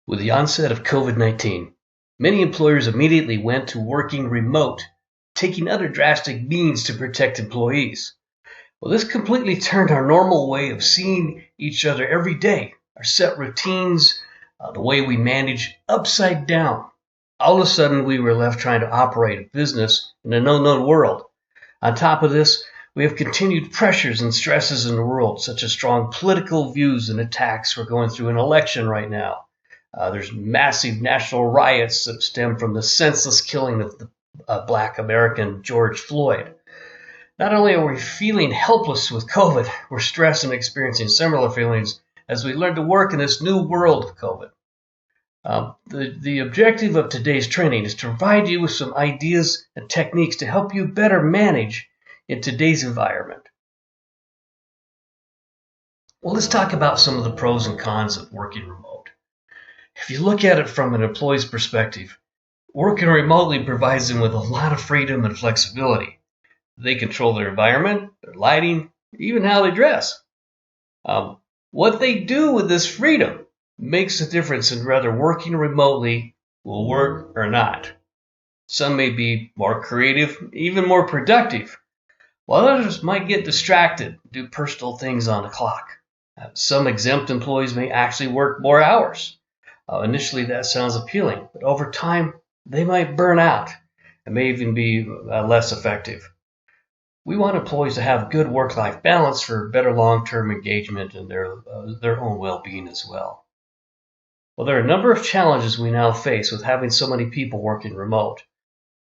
With the onset of COVID-19, many employers immediately went to working remote, taking other drastic means to protect employees. Well, this completely turned our normal way of seeing each other every day, our set routines, the way we manage upside down. All of a sudden, we were left trying to operate a business in an unknown world. On top of this, we have continued pressures and stresses in the world, such as strong political views and attacks. We're going through an election right now. There's massive national riots that stem from the senseless killing of the Black American George Floyd. Not only are we feeling helpless with COVID, we're stressed and experiencing similar feelings as we learn to work in this new world of COVID. The objective of today's training is to provide you with some ideas and techniques to help you better manage in today's environment. Well, let's talk about some of the pros and cons of working remote. If you look at it from an employee's perspective, working remotely provides them with a lot of freedom and flexibility. They control their environment, their lighting, even how they dress. What they do with this freedom makes a difference in whether working remotely will work or not. Some may be more creative, even more productive, while others might get distracted, do personal things on the clock. Some exempt employees may actually work more hours. Initially, that sounds appealing, but over time, they might burn out and may even be less effective. We want employees to have good work-life balance for better long-term engagement and their own well-being as well. Well, there are a number of challenges we now face with having so many people working remote.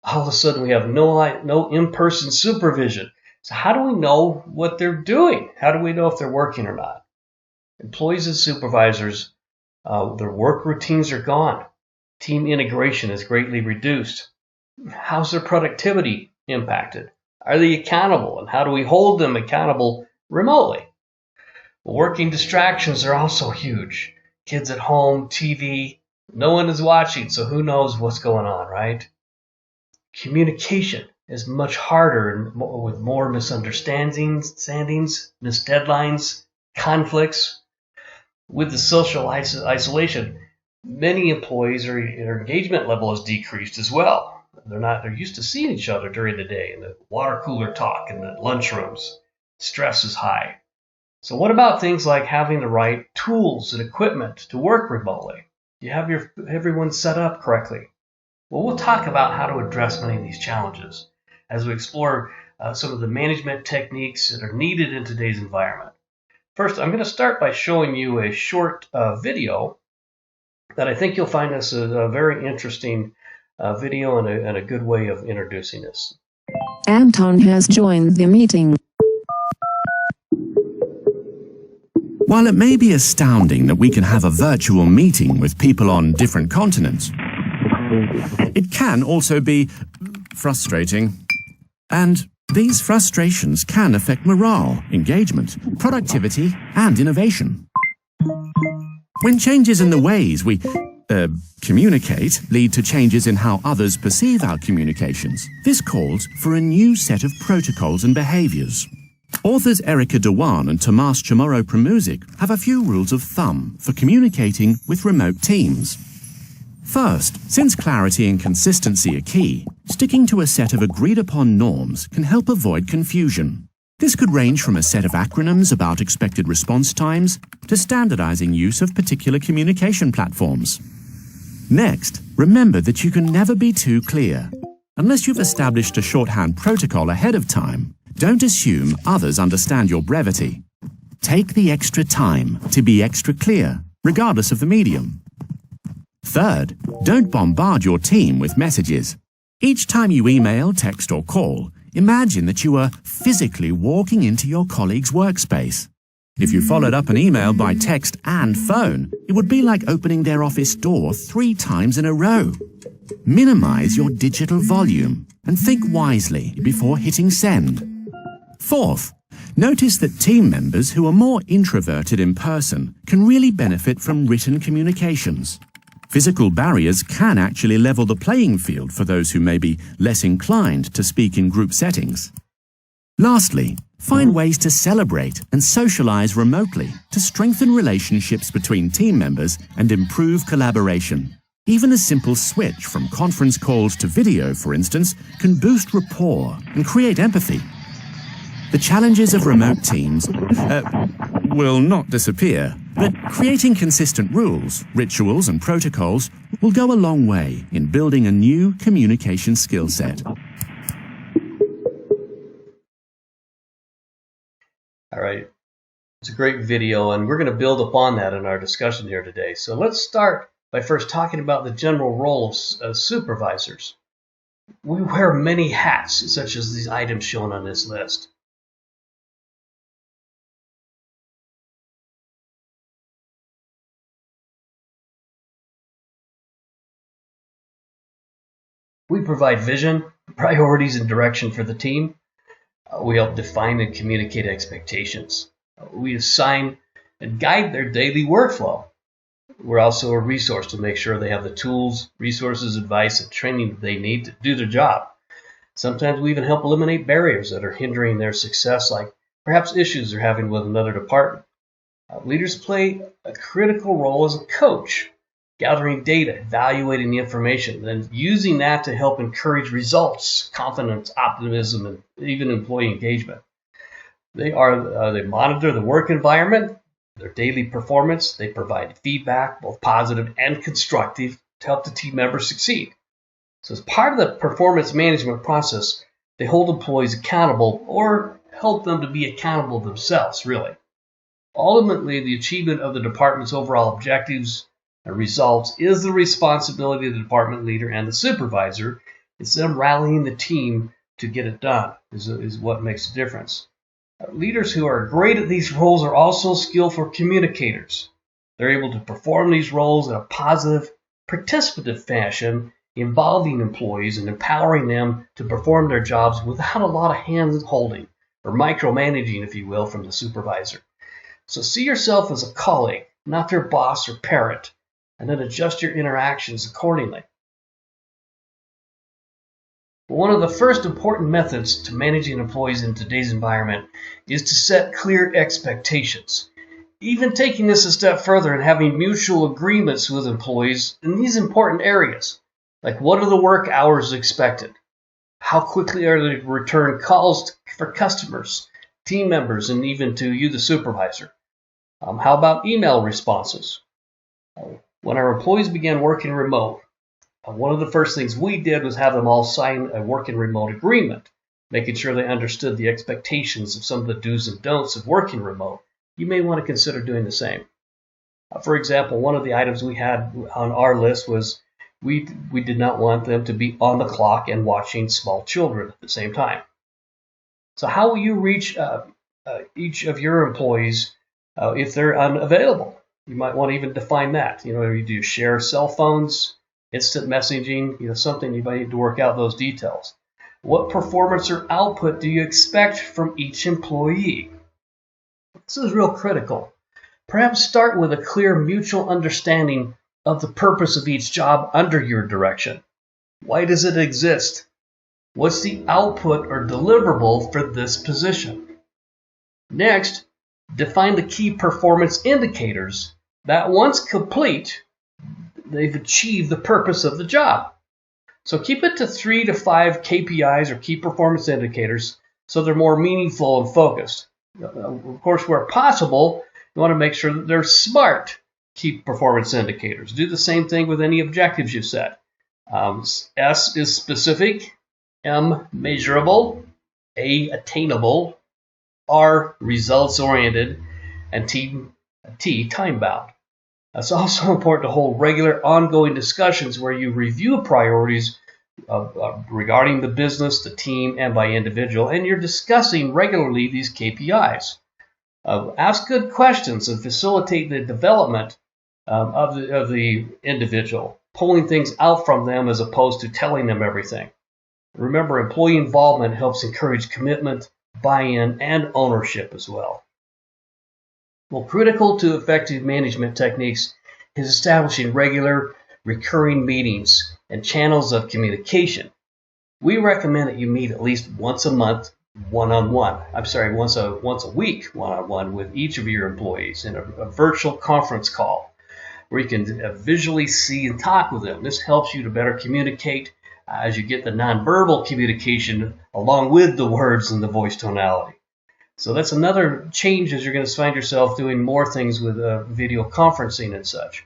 All of a sudden, we have no in-person supervision. So how do we know what they're doing? How do we know if they're working or not? Employees and supervisors, their work routines are gone. Team integration is greatly reduced. How's their productivity impacted? Are they accountable? And how do we hold them accountable remotely? Working distractions are also huge. Kids at home, TV, no one is watching, so who knows what's going on, right? Communication is much harder and with more misunderstandings, missed deadlines, conflicts. With the social isolation, many employees, their engagement level has decreased as well. They're used to seeing each other during the day in the water cooler talk and the lunchrooms. Stress is high. So what about things like having the right tools and equipment to work remotely? Do you have everyone set up correctly? Well, we'll talk about how to address many of these challenges as we explore some of the management techniques that are needed in today's environment. First, I'm going to start by showing you a short video that I think you'll find this a very interesting video and a good way of introducing this. Anton has joined the meeting. While it may be astounding that we can have a virtual meeting with people on different continents, it can also be frustrating. And these frustrations can affect morale, engagement, productivity, and innovation. When changes in the ways we communicate lead to changes in how others perceive our communications, this calls for a new set of protocols and behaviors. Authors Erica Dewan and Tomasz Chamorro-Premuzic have a few rules of thumb for communicating with remote teams. First, since clarity and consistency are key, sticking to a set of agreed-upon norms can help avoid confusion. This could range from a set of acronyms about expected response times to standardizing use of particular communication platforms. Next, remember that you can never be too clear. Unless you've established a shorthand protocol ahead of time, don't assume others understand your brevity. Take the extra time to be extra clear, regardless of the medium. Third, don't bombard your team with messages. Each time you email, text, or call, imagine that you are physically walking into your colleague's workspace. If you followed up an email by text and phone, it would be like opening their office door 3 times in a row. Minimize your digital volume and think wisely before hitting send. Fourth, notice that team members who are more introverted in person can really benefit from written communications. Physical barriers can actually level the playing field for those who may be less inclined to speak in group settings. Lastly, Find ways to celebrate and socialize remotely to strengthen relationships between team members and improve collaboration. Even a simple switch from conference calls to video, for instance, can boost rapport and create empathy. The challenges of remote teams will not disappear, but creating consistent rules, rituals, and protocols will go a long way in building a new communication skill set. All right, it's a great video, and we're going to build upon that in our discussion here today. So let's start by first talking about the general role of supervisors. We wear many hats, such as these items shown on this list. We provide vision, priorities, and direction for the team. We help define and communicate expectations. We assign and guide their daily workflow. We're also a resource to make sure they have the tools, resources, advice, and training that they need to do their job. Sometimes we even help eliminate barriers that are hindering their success, like perhaps issues they're having with another department. Leaders play a critical role as a coach, gathering data, evaluating the information, and using that to help encourage results, confidence, optimism, and even employee engagement. They monitor the work environment, their daily performance. They provide feedback, both positive and constructive, to help the team members succeed. So as part of the performance management process, they hold employees accountable or help them to be accountable themselves, really. Ultimately, the achievement of the department's overall objectives and results is the responsibility of the department leader and the supervisor. It's them rallying the team to get it done is what makes a difference. Leaders who are great at these roles are also skillful communicators. They're able to perform these roles in a positive, participative fashion, involving employees and empowering them to perform their jobs without a lot of hand-holding or micromanaging, if you will, from the supervisor. So see yourself as a colleague, not their boss or parent, and then adjust your interactions accordingly. One of the first important methods to managing employees in today's environment is to set clear expectations. Even taking this a step further and having mutual agreements with employees in these important areas, like what are the work hours expected? How quickly are they to return calls for customers, team members, and even to you, the supervisor? How about email responses? When our employees began working remote, one of the first things we did was have them all sign a working remote agreement, making sure they understood the expectations of some of the do's and don'ts of working remote. You may want to consider doing the same. For example, one of the items we had on our list was we did not want them to be on the clock and watching small children at the same time. So how will you reach each of your employees if they're unavailable? You might want to even define that. You do share cell phones, instant messaging, something you might need to work out those details. What performance or output do you expect from each employee? This is real critical. Perhaps start with a clear mutual understanding of the purpose of each job under your direction. Why does it exist? What's the output or deliverable for this position? Next, define the key performance indicators that once complete, they've achieved the purpose of the job. So keep it to 3 to 5 KPIs or key performance indicators so they're more meaningful and focused. Of course, where possible, you want to make sure that they're smart key performance indicators. Do the same thing with any objectives you set. S is specific, M measurable, A attainable, R results oriented, and T time bound. It's also important to hold regular ongoing discussions where you review priorities regarding the business, the team, and by individual, and you're discussing regularly these KPIs. Ask good questions and facilitate the development of the individual, pulling things out from them as opposed to telling them everything. Remember, employee involvement helps encourage commitment, buy-in, and ownership as well. Well, critical to effective management techniques is establishing regular, recurring meetings and channels of communication. We recommend that you meet at least once a month one-on-one. Once a week one-on-one with each of your employees in a virtual conference call where you can visually see and talk with them. This helps you to better communicate as you get the nonverbal communication along with the words and the voice tonality. So that's another change as you're going to find yourself doing more things with video conferencing and such.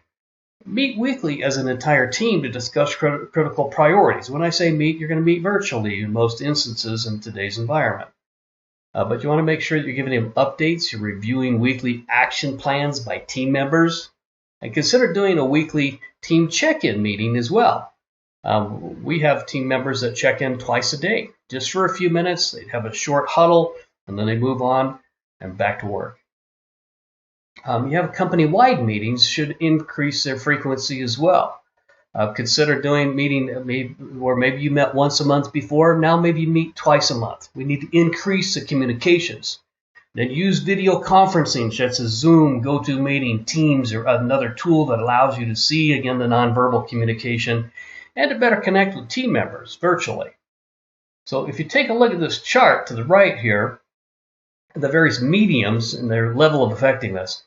Meet weekly as an entire team to discuss critical priorities. When I say meet, you're going to meet virtually in most instances in today's environment. But you want to make sure that you're giving them updates, you're reviewing weekly action plans by team members, and consider doing a weekly team check-in meeting as well. We have team members that check in twice a day, just for a few minutes. They have a short huddle, and then they move on and back to work. You have company-wide meetings should increase their frequency as well. Consider doing meeting where maybe you met once a month before. Now maybe you meet twice a month. We need to increase the communications. Then use video conferencing such as Zoom, GoToMeeting, Teams, or another tool that allows you to see, again, the nonverbal communication and to better connect with team members virtually. So if you take a look at this chart to the right here, the various mediums and their level of effectiveness,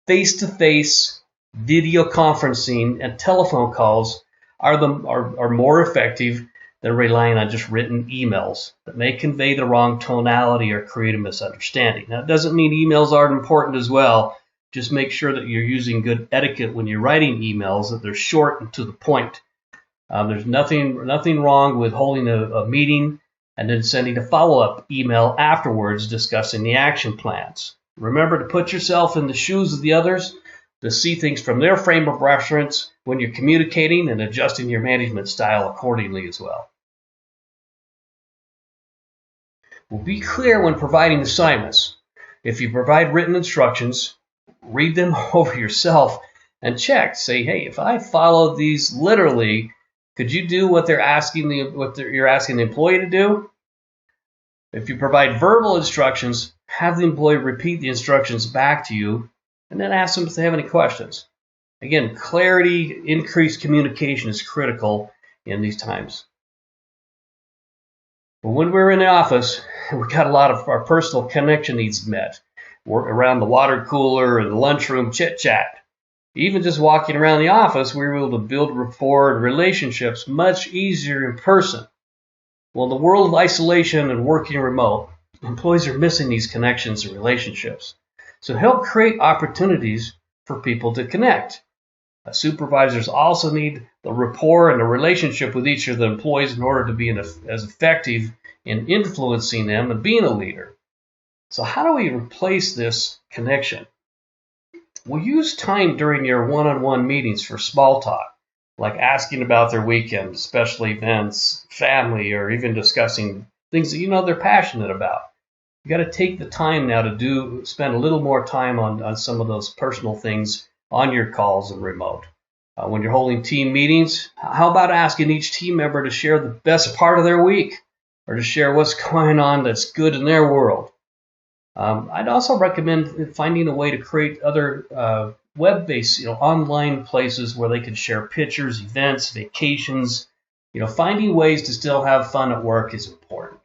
face-to-face, video conferencing, and telephone calls are more effective than relying on just written emails that may convey the wrong tonality or create a misunderstanding. Now, it doesn't mean emails aren't important as well. Just make sure that you're using good etiquette when you're writing emails, that they're short and to the point. There's nothing wrong with holding a meeting and then sending a follow-up email afterwards discussing the action plans. Remember to put yourself in the shoes of the others, to see things from their frame of reference when you're communicating and adjusting your management style accordingly as well. Well, be clear when providing assignments. If you provide written instructions, read them over yourself and check. Say, hey, if I followed these literally, could you do what you're asking the employee to do? If you provide verbal instructions, have the employee repeat the instructions back to you, and then ask them if they have any questions. Again, clarity, increased communication is critical in these times. But when we're in the office, we got a lot of our personal connection needs met. We're around the water cooler and the lunchroom chit-chat. Even just walking around the office, we were able to build rapport and relationships much easier in person. Well, in the world of isolation and working remote, employees are missing these connections and relationships. So help create opportunities for people to connect. Supervisors also need the rapport and the relationship with each of the employees in order to be as effective in influencing them and being a leader. So how do we replace this connection? We'll use time during your one-on-one meetings for small talk, like asking about their weekend, special events, family, or even discussing things that you know they're passionate about. You got to take the time now to spend a little more time on some of those personal things on your calls and remote. When you're holding team meetings, how about asking each team member to share the best part of their week or to share what's going on that's good in their world? I'd also recommend finding a way to create other web-based, online places where they can share pictures, events, vacations. Finding ways to still have fun at work is important.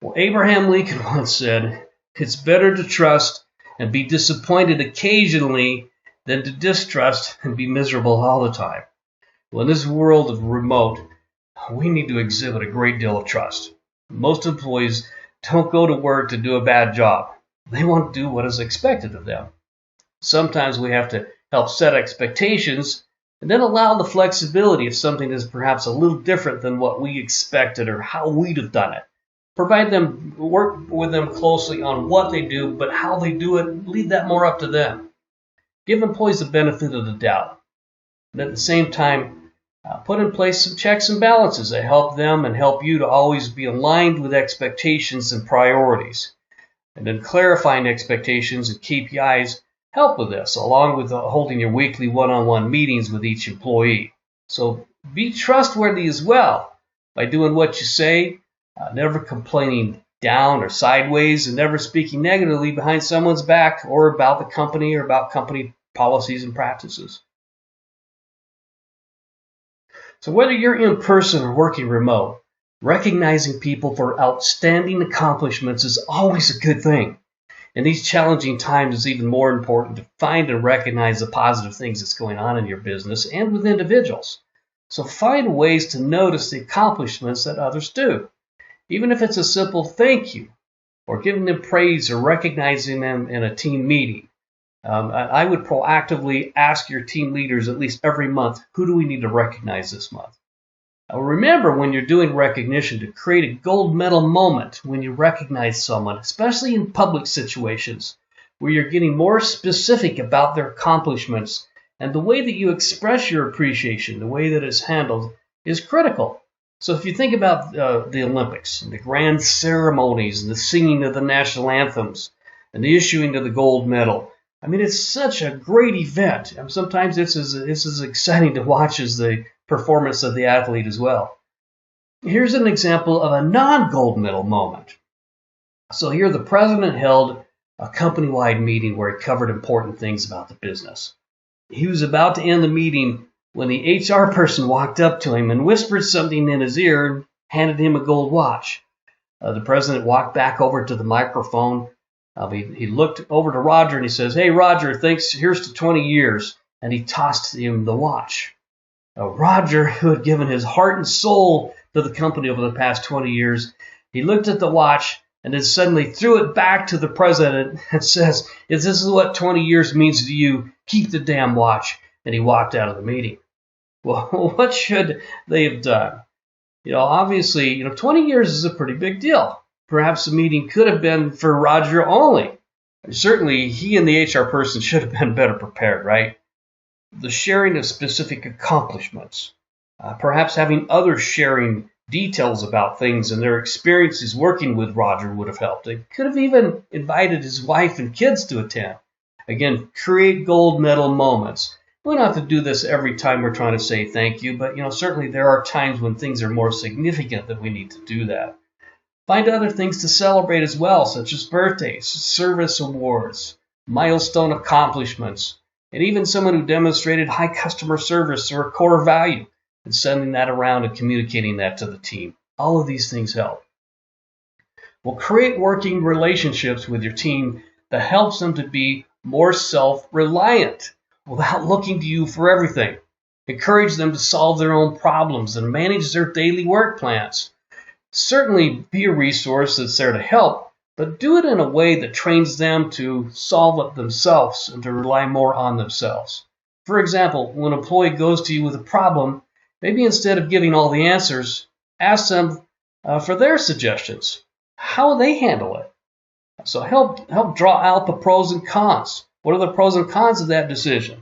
Well, Abraham Lincoln once said, "It's better to trust and be disappointed occasionally than to distrust and be miserable all the time." Well, in this world of remote, we need to exhibit a great deal of trust. Most employees don't go to work to do a bad job. They want to do what is expected of them. Sometimes we have to help set expectations and then allow the flexibility if something is perhaps a little different than what we expected or how we'd have done it. Work with them closely on what they do, but how they do it, leave that more up to them. Give employees the benefit of the doubt. And at the same time, put in place some checks and balances that help them and help you to always be aligned with expectations and priorities. And then clarifying expectations and KPIs help with this, along with holding your weekly one-on-one meetings with each employee. So be trustworthy as well by doing what you say, never complaining down or sideways, and never speaking negatively behind someone's back or about the company or about company policies and practices. So whether you're in person or working remote, Recognizing people for outstanding accomplishments is always a good thing. In these challenging times, it's even more important to find and recognize the positive things that's going on in your business and with individuals. So find ways to notice the accomplishments that others do, even if it's a simple thank you or giving them praise or recognizing them in a team meeting. I would proactively ask your team leaders at least every month, who do we need to recognize this month? Now remember, when you're doing recognition, to create a gold medal moment when you recognize someone, especially in public situations where you're getting more specific about their accomplishments, and the way that you express your appreciation, the way that it's handled, is critical. So if you think about the Olympics, and the grand ceremonies, and the singing of the national anthems, and the issuing of the gold medal, I mean, it's such a great event. And sometimes it's as exciting to watch as the performance of the athlete as well. Here's an example of a non-gold medal moment. So here the president held a company-wide meeting where he covered important things about the business. He was about to end the meeting when the HR person walked up to him and whispered something in his ear and handed him a gold watch. The president walked back over to the microphone. He looked over to Roger and he says, "Hey, Roger, thanks. Here's to 20 years. And he tossed him the watch. Roger, who had given his heart and soul to the company over the past 20 years, he looked at the watch and then suddenly threw it back to the president and says, "If this is what 20 years means to you, keep the damn watch." And he walked out of the meeting. Well, what should they have done? Obviously, 20 years is a pretty big deal. Perhaps the meeting could have been for Roger only. Certainly, he and the HR person should have been better prepared, right? The sharing of specific accomplishments, perhaps having others sharing details about things and their experiences working with Roger would have helped. They could have even invited his wife and kids to attend. Again, create gold medal moments. We don't have to do this every time we're trying to say thank you, but certainly there are times when things are more significant that we need to do that. Find other things to celebrate as well, such as birthdays, service awards, milestone accomplishments, and even someone who demonstrated high customer service or a core value, and sending that around and communicating that to the team. All of these things help. Well, create working relationships with your team that helps them to be more self-reliant without looking to you for everything. Encourage them to solve their own problems and manage their daily work plans. Certainly be a resource that's there to help, but do it in a way that trains them to solve it themselves and to rely more on themselves. For example, when an employee goes to you with a problem, maybe instead of giving all the answers, ask them for their suggestions. How will they handle it? So help draw out the pros and cons. What are the pros and cons of that decision?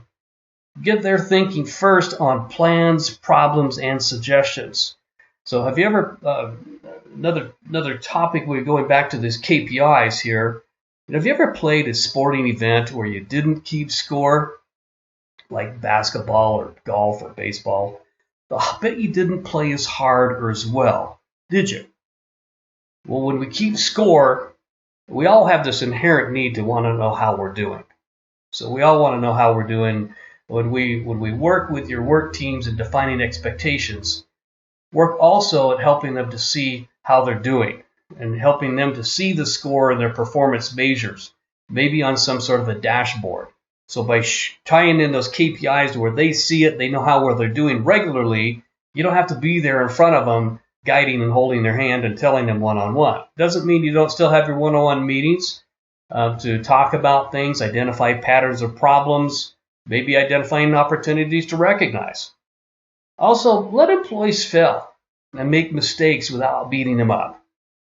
Get their thinking first on plans, problems, and suggestions. So have you ever, another topic, we're going back to this KPIs here. Have you ever played a sporting event where you didn't keep score, like basketball or golf or baseball? I bet you didn't play as hard or as well, did you? Well, when we keep score, we all have this inherent need to want to know how we're doing. So we all want to know how we're doing. When we work with your work teams and defining expectations, work also at helping them to see how they're doing and helping them to see the score and their performance measures, maybe on some sort of a dashboard. So by tying in those KPIs to where they see it, they know how well they're doing regularly, you don't have to be there in front of them guiding and holding their hand and telling them one-on-one. Doesn't mean you don't still have your one-on-one meetings to talk about things, identify patterns or problems, maybe identifying opportunities to recognize. Also, let employees fail and make mistakes without beating them up.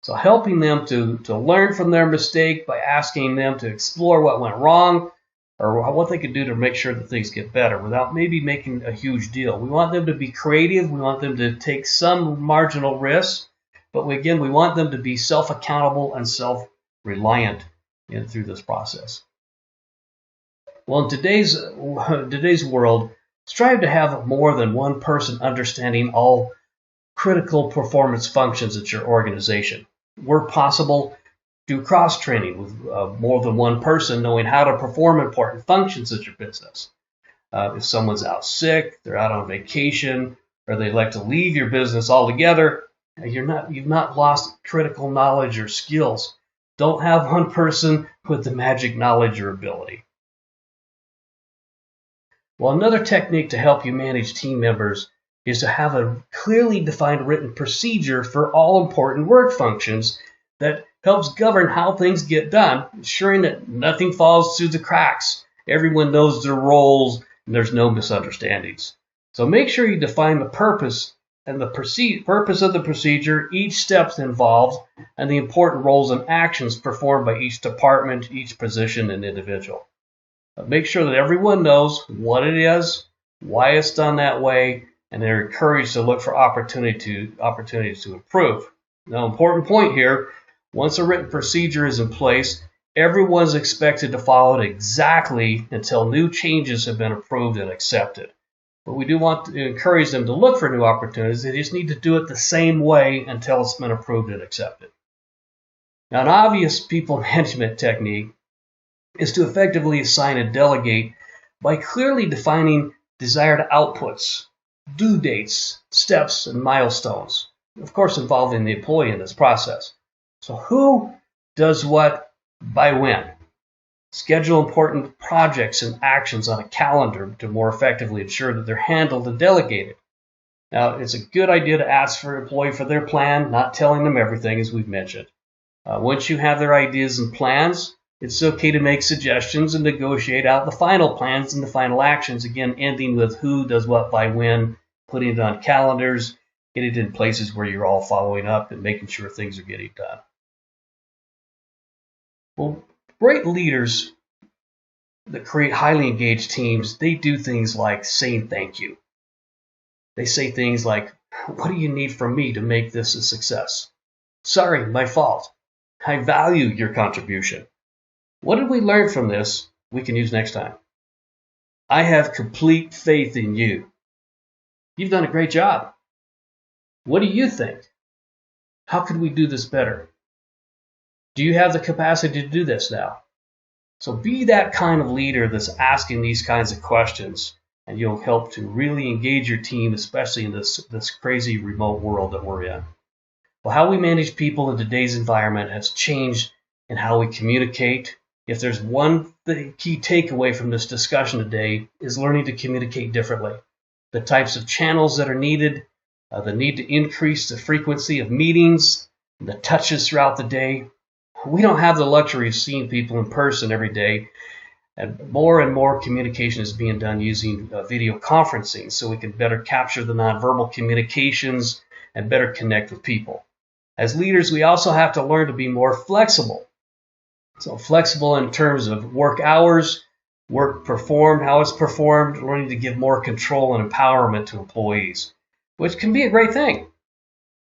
So helping them to learn from their mistake by asking them to explore what went wrong or what they could do to make sure that things get better without maybe making a huge deal. We want them to be creative. We want them to take some marginal risks. But we want them to be self-accountable and self-reliant through this process. Well, in today's world, strive to have more than one person understanding all critical performance functions at your organization. Where possible, do cross-training with more than one person knowing how to perform important functions at your business. If someone's out sick, they're out on vacation, or they'd like to leave your business altogether, You've not lost critical knowledge or skills. Don't have one person with the magic knowledge or ability. Well, another technique to help you manage team members is to have a clearly defined written procedure for all important work functions that helps govern how things get done, ensuring that nothing falls through the cracks. Everyone knows their roles and there's no misunderstandings. So make sure you define the purpose and the purpose of the procedure, each step involved, and the important roles and actions performed by each department, each position, and individual. Make sure that everyone knows what it is, why it's done that way, and they're encouraged to look for opportunities to improve. Now, important point here, once a written procedure is in place, everyone's expected to follow it exactly until new changes have been approved and accepted. But we do want to encourage them to look for new opportunities. They just need to do it the same way until it's been approved and accepted. Now, an obvious people management technique is to effectively assign and delegate by clearly defining desired outputs, due dates, steps, and milestones, of course involving the employee in this process. So who does what by when? Schedule important projects and actions on a calendar to more effectively ensure that they're handled and delegated. Now, it's a good idea to ask for an employee for their plan, not telling them everything, as we've mentioned. Once you have their ideas and plans, it's okay to make suggestions and negotiate out the final plans and the final actions, again, ending with who does what by when, putting it on calendars, getting it in places where you're all following up and making sure things are getting done. Well, great leaders that create highly engaged teams, they do things like saying thank you. They say things like, what do you need from me to make this a success? Sorry, my fault. I value your contribution. What did we learn from this we can use next time? I have complete faith in you. You've done a great job. What do you think? How could we do this better? Do you have the capacity to do this now? So be that kind of leader that's asking these kinds of questions, and you'll help to really engage your team, especially in this crazy remote world that we're in. Well, how we manage people in today's environment has changed in how we communicate. If there's one key takeaway from this discussion today is learning to communicate differently. The types of channels that are needed, the need to increase the frequency of meetings, the touches throughout the day. We don't have the luxury of seeing people in person every day, and more communication is being done using video conferencing so we can better capture the nonverbal communications and better connect with people. As leaders, we also have to learn to be more flexible. So flexible in terms of work hours, work performed, how it's performed, learning to give more control and empowerment to employees, which can be a great thing.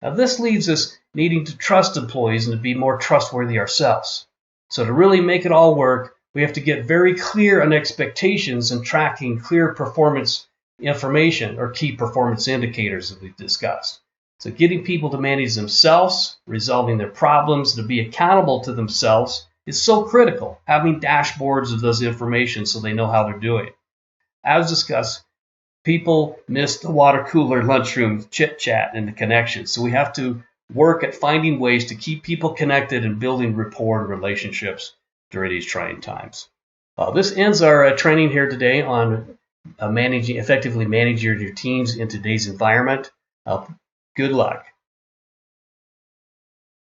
Now, this leaves us needing to trust employees and to be more trustworthy ourselves. So to really make it all work, we have to get very clear on expectations and tracking clear performance information or key performance indicators that we've discussed. So getting people to manage themselves, resolving their problems, to be accountable to themselves is so critical. Having dashboards of those information so they know how they're doing. As discussed, people miss the water cooler, lunchroom, chit-chat, and the connection. So we have to work at finding ways to keep people connected and building rapport and relationships during these trying times. This ends our training here today on effectively managing your teams in today's environment. Good luck.